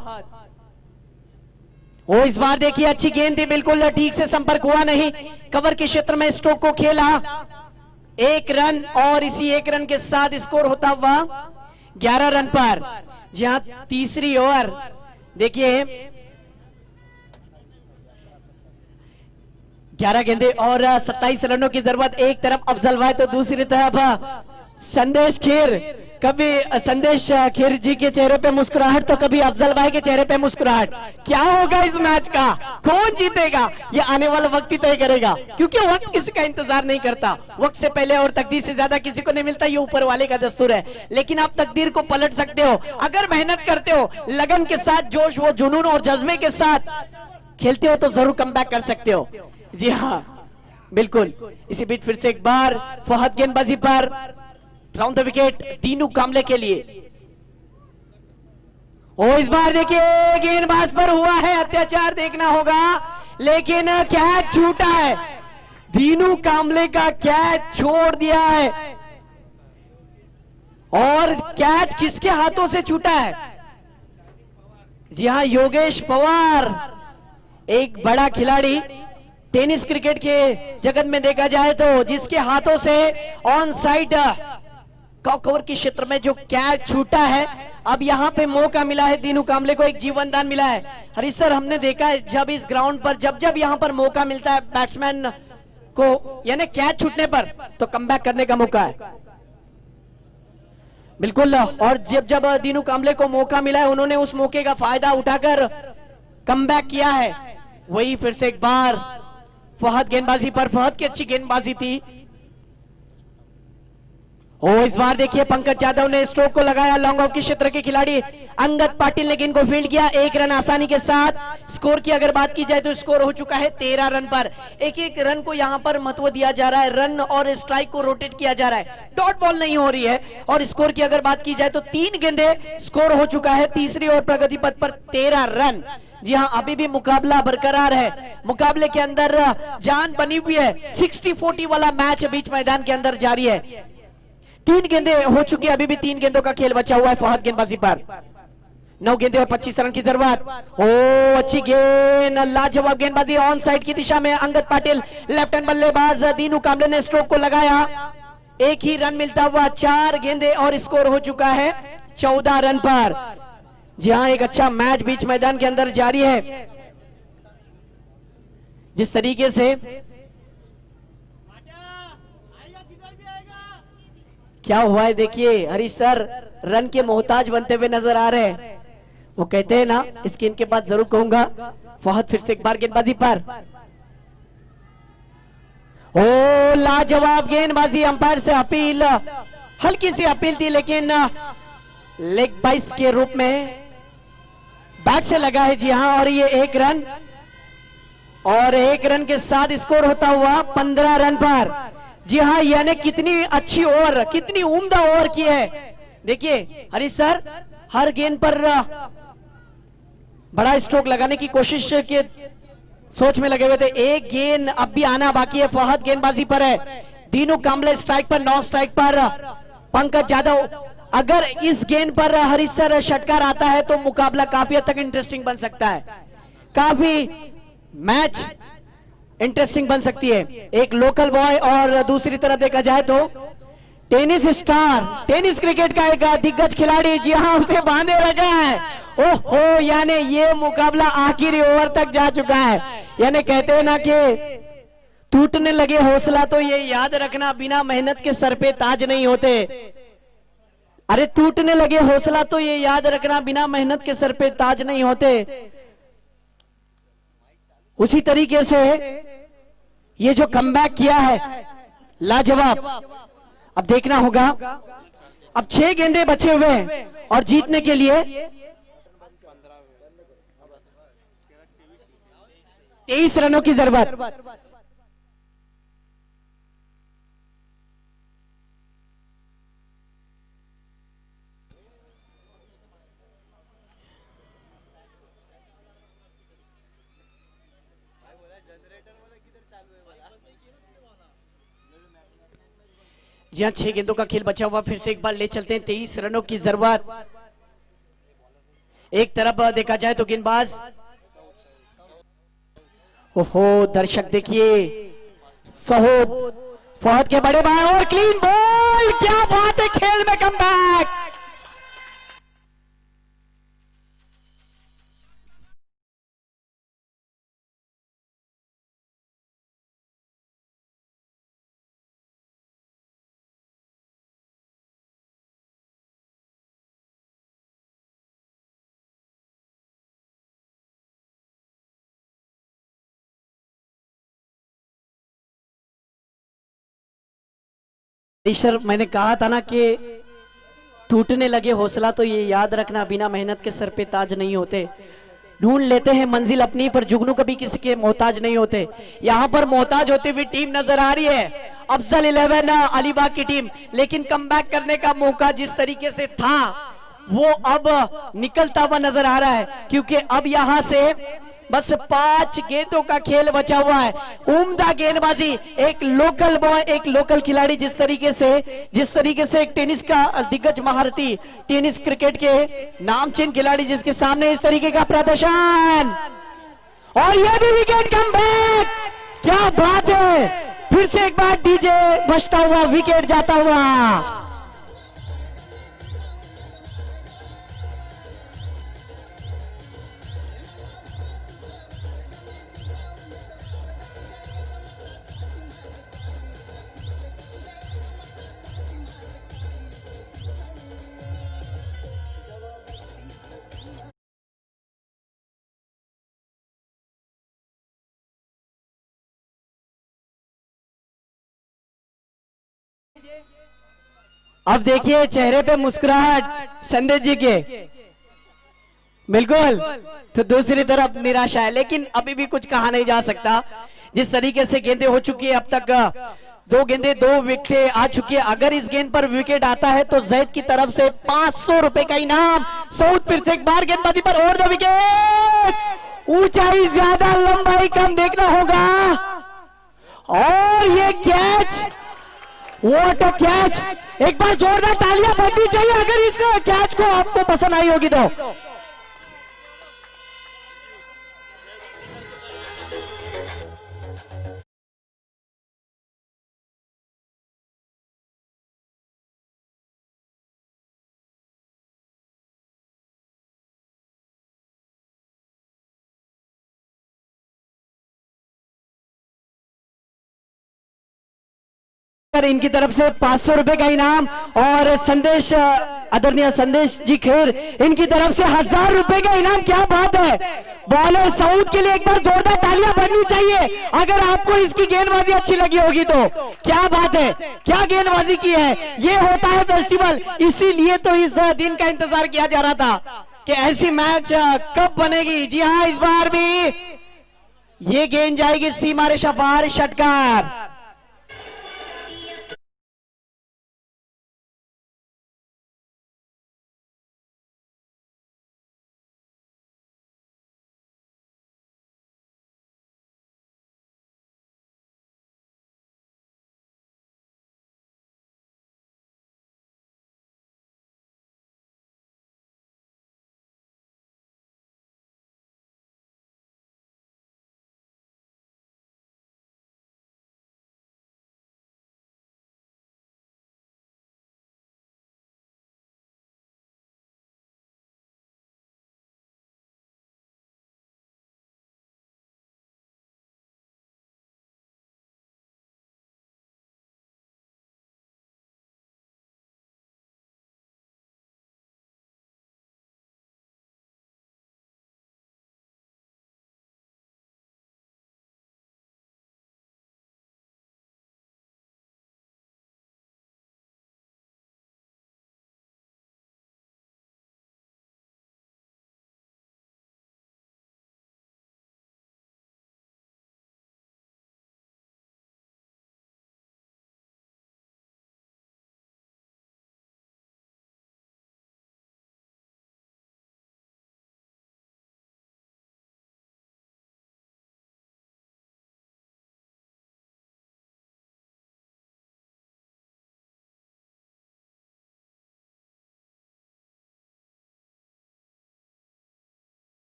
वो इस बार देखिए अच्छी गेंद थी, बिल्कुल ठीक से संपर्क हुआ नहीं। कवर के क्षेत्र में स्ट्रोक को खेला, 1 रन, और इसी 1 रन के साथ स्कोर होता हुआ 11 रन पर। जहां तीसरी ओवर देखिए 11 गेंदे और 27 रनों की जरूरत। एक तरफ अफजल भाई तो दूसरी तरफ संदेश खीर। कभी संदेश खीर जी के चेहरे पे मुस्कुराहट तो कभी अफजल भाई के चेहरे पे मुस्कुराहट। क्या होगा इस मैच का, कौन जीतेगा, ये आने वाला वक्त ही तय करेगा, क्योंकि वक्त किसी का इंतजार नहीं करता। वक्त से पहले और तकदीर से ज्यादा किसी को नहीं मिलता, ये ऊपर वाले का दस्तूर है। लेकिन आप तकदीर को पलट सकते हो अगर मेहनत करते हो, लगन के साथ, जोश व जुनून और जज्बे के साथ खेलते हो तो जरूर कमबैक कर सकते हो। जी हाँ बिल्कुल। इसी बीच फिर से एक बार फहद गेंदबाजी पर, राउंड द विकेट दीनू कामले के लिए। ओ इस बार देखिए गेंदबाज पर हुआ है अत्याचार, देखना होगा, लेकिन कैच छूटा है। दीनू कामले का कैच छोड़ दिया है, और कैच किसके हाथों से छूटा है? जी हाँ, योगेश पवार एक बड़ा खिलाड़ी टेनिस क्रिकेट के जगत में देखा जाए तो, जिसके हाथों से ऑन साइड कवर के क्षेत्र में जो कैच छूटा है, अब यहाँ पे मौका मिला है दीनू कांबले को, एक जीवन दान मिला है। हरीश सर, हमने देखा है जब इस ग्राउंड पर जब यहाँ पर मौका मिलता है बैट्समैन को, यानी कैच छूटने पर, तो कमबैक करने का मौका है। बिल्कुल, और जब दीनू कांबले को मौका मिला है, उन्होंने उस मौके का फायदा उठाकर कमबैक किया है। वही फिर से एक बार फहद गेंदबाजी पर, फहद की अच्छी गेंदबाजी थी। इस बार देखिए पंकज यादव ने स्ट्रोक को लगाया, लॉन्ग ऑफ के क्षेत्र के खिलाड़ी अंगद पाटिल ने गेंद को फील्ड किया, 1 रन आसानी के साथ। स्कोर की अगर बात की जाए तो स्कोर हो चुका है 13 रन पर। एक रन को यहां पर महत्व दिया जा रहा है, रन और स्ट्राइक को रोटेट किया जा रहा है, डॉट बॉल नहीं हो रही है। और स्कोर की अगर बात की जाए तो 3 गेंदे स्कोर हो चुका है, तीसरी और प्रगति पथ पर 13 रन। जी हाँ, अभी भी मुकाबला बरकरार है, मुकाबले के अंदर जान बनी हुई है। 60-40 वाला मैच बीच मैदान के अंदर जारी है। 3 गेंदे हो चुकी है, अभी भी 3 गेंदों का खेल बचा हुआ है फहद गेंदबाजी पर। 9 गेंदे और 25 रन की जरूरत। अच्छी गेंद, लाजवाब गेंदबाजी ऑन साइड की दिशा में। अंगद पाटिल लेफ्ट हैंड बल्लेबाज, दीनू कांबले ने स्ट्रोक को लगाया, 1 ही रन मिलता हुआ। 4 गेंदे और स्कोर हो चुका है 14 रन पर। जी हाँ, एक अच्छा मैच बीच मैदान के अंदर जारी है। जिस तरीके से क्या हुआ है देखिए, हरीश सर रन के मोहताज बनते हुए नजर आ रहे हैं। वो कहते हैं ना, इसकी इनके बाद जरूर कहूंगा। फहद फिर से एक बार गेंदबाजी पर, लाजवाब गेंदबाजी। अंपायर से अपील, हल्की सी अपील थी, लेकिन लेग बाइस के रूप में बैट से लगा है। जी हाँ, और ये 1 रन, और 1 रन के साथ स्कोर होता हुआ 15 रन पर। जी हाँ, यानी कितनी अच्छी ओवर, कितनी उम्दा ओवर की है। देखिए हरीश सर हर गेंद पर बड़ा स्ट्रोक लगाने की कोशिश के सोच में लगे हुए थे। 1 गेंद अब भी आना बाकी है, फहद गेंदबाजी पर है, दीनू कांबले स्ट्राइक पर, 9 स्ट्राइक पर पंकज यादव। अगर इस गेंद पर हरीश सर षटकार आता है तो मुकाबला काफी हद तक इंटरेस्टिंग बन सकता है, काफी मैच इंटरेस्टिंग बन सकती है। एक लोकल बॉय और दूसरी तरफ देखा जाए तो टेनिस स्टार, टेनिस क्रिकेट का एक दिग्गज खिलाड़ी। जी हाँ, उसे बांधे लगा है। ओहो, यानी ये मुकाबला आखिरी ओवर तक जा चुका है। यानी कहते हैं ना कि टूटने लगे हौसला तो ये याद रखना, बिना मेहनत के सर पे ताज नहीं होते। अरे टूटने लगे हौसला तो ये याद रखना, बिना मेहनत के सर पे ताज नहीं होते। उसी तरीके से ये जो कमबैक किया है लाजवाब। अब देखना होगा, अब 6 गेंदे बचे हुए हैं और जीतने के लिए 23 रनों की जरूरत। जी हाँ, 6 गेंदों का खेल बचा हुआ, फिर से एक बार ले चलते हैं। 23 रनों की जरूरत। एक तरफ देखा जाए तो गेंदबाज, ओहो दर्शक देखिए, सहोद फहद के बड़े भाई और क्लीन बॉल, क्या बात है, खेल में कमबैक। सर मैंने कहा था ना कि टूटने लगे हौसला तो ये याद रखना, बिना मेहनत के सर पे ताज नहीं होते। ढूंढ लेते हैं मंजिल अपनी, पर जुगनू कभी किसी के मोहताज नहीं होते। यहाँ पर मोहताज होती हुई टीम नजर आ रही है, अफजल 11 अलीबाग की टीम। लेकिन कमबैक करने का मौका जिस तरीके से था वो अब निकलता हुआ नजर आ रहा है, क्योंकि अब यहां से बस 5 गेंदों का खेल बचा हुआ है। उम्दा गेंदबाजी, एक लोकल बॉय, एक लोकल खिलाड़ी, जिस तरीके से एक टेनिस का दिग्गज महारथी, टेनिस क्रिकेट के नामचीन खिलाड़ी, जिसके सामने इस तरीके का प्रदर्शन, और यह भी विकेट कम बैक। क्या बात है, फिर से एक बार डीजे बजता हुआ, विकेट जाता हुआ। अब देखिए चेहरे पे मुस्कुराहट संदेश जी के, बिल्कुल। तो दूसरी तरफ निराशा है, लेकिन अभी भी कुछ कहा नहीं जा सकता। जिस तरीके से गेंदें हो चुकी है अब तक, 2 गेंदें 2 विकेट आ चुकी है। अगर इस गेंद पर विकेट आता है तो जैद की तरफ से 500 रुपए का इनाम। सऊद फिर से एक बार गेंदबाजी पर, और 2 विकेट। ऊंचाई ज्यादा, लंबाई कम, देखना होगा। और ये कैच, व्हाट अ कैच। एक बार जोरदार तालियां बजनी चाहिए अगर इस कैच को आपको पसंद आई होगी तो। इनकी तरफ से 500 रुपए का इनाम, और संदेश, आदरणीय संदेश जी खेर, इनकी तरफ से 1000 रुपए का इनाम। क्या बात है, बॉलर सऊद के लिए एक बार जोरदार तालियां बजनी चाहिए अगर आपको इसकी गेंदबाजी अच्छी लगी होगी तो। क्या बात है, क्या गेंदबाजी की है। ये होता है फेस्टिवल, इसीलिए तो इस दिन का इंतजार किया जा रहा था कि ऐसी मैच कब बनेगी। जी हाँ, इस बार भी ये गेंद जाएगी सीमा रेखा पार, षटकार।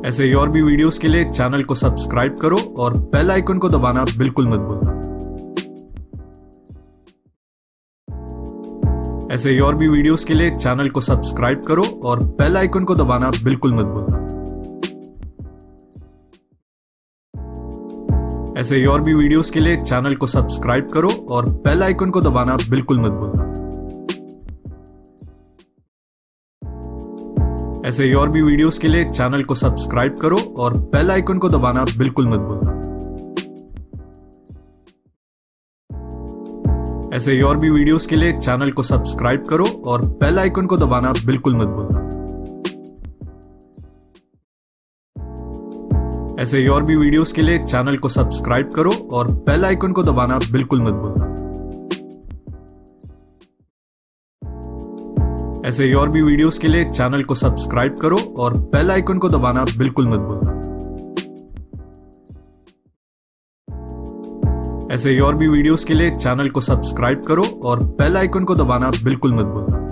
ऐसे ही और भी वीडियोस के लिए चैनल को सब्सक्राइब करो और बेल आइकन को दबाना बिल्कुल मत भूलना। ऐसे ही और भी वीडियोस के लिए चैनल को सब्सक्राइब करो और बेल आइकन को दबाना बिल्कुल मत भूलना। ऐसे ही और भी वीडियोस के लिए चैनल को सब्सक्राइब करो और बेल आइकन को दबाना बिल्कुल मत भूलना। ऐसे ही और भी वीडियोस के लिए चैनल को सब्सक्राइब करो और बेल आइकन को दबाना बिल्कुल मत भूलना। ऐसे ही और भी वीडियोस के लिए चैनल को सब्सक्राइब करो और बेल आइकन को दबाना बिल्कुल मत भूलना। ऐसे ही और भी वीडियोस के लिए चैनल को सब्सक्राइब करो और बेल आइकन को दबाना बिल्कुल मत भूलना। ऐसे ही और भी वीडियोस के लिए चैनल को सब्सक्राइब करो और बेल आइकन को दबाना बिल्कुल मत भूलना। ऐसे ही और भी वीडियोस के लिए चैनल को सब्सक्राइब करो और बेल आइकन को दबाना बिल्कुल मत भूलना।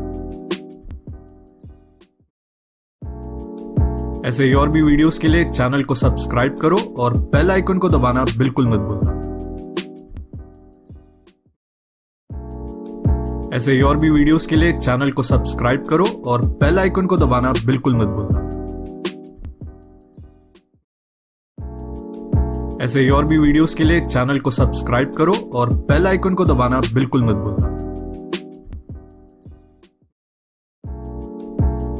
ऐसे ही और भी वीडियोस के लिए चैनल को सब्सक्राइब करो और बेल आइकन को दबाना बिल्कुल मत भूलना। ऐसे ही और भी वीडियोस के लिए चैनल को सब्सक्राइब करो और बेल आइकन को दबाना बिल्कुल मत भूलना। ऐसे ही और भी वीडियोस के लिए चैनल को सब्सक्राइब करो और बेल आइकन को दबाना बिल्कुल मत भूलना।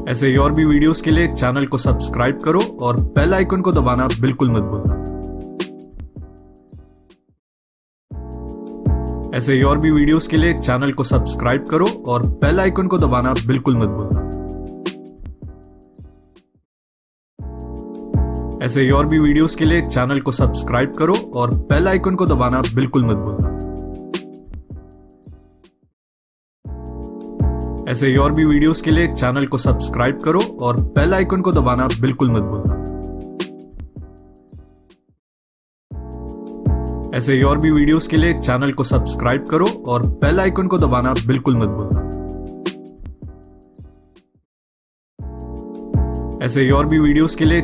ऐसे ही और भी वीडियोस के लिए चैनल को सब्सक्राइब करो और बेल आइकन को दबाना बिल्कुल मत भूलना। ऐसे ही और भी वीडियोस के लिए चैनल को सब्सक्राइब करो और बेल आइकन को दबाना बिल्कुल मत भूलना। ऐसे ही और भी वीडियोस के लिए चैनल को सब्सक्राइब करो और बेल आइकन को दबाना बिल्कुल मत भूलना। ऐसे ही और भी वीडियोस के लिए चैनल को सब्सक्राइब करो और बेल आइकन को दबाना बिल्कुल मत भूलना। ऐसे ही और भी वीडियोस के लिए चैनल को सब्सक्राइब करो और बेल आइकन को दबाना बिल्कुल मत भूलना। ऐसे ही और भी वीडियोस के लिए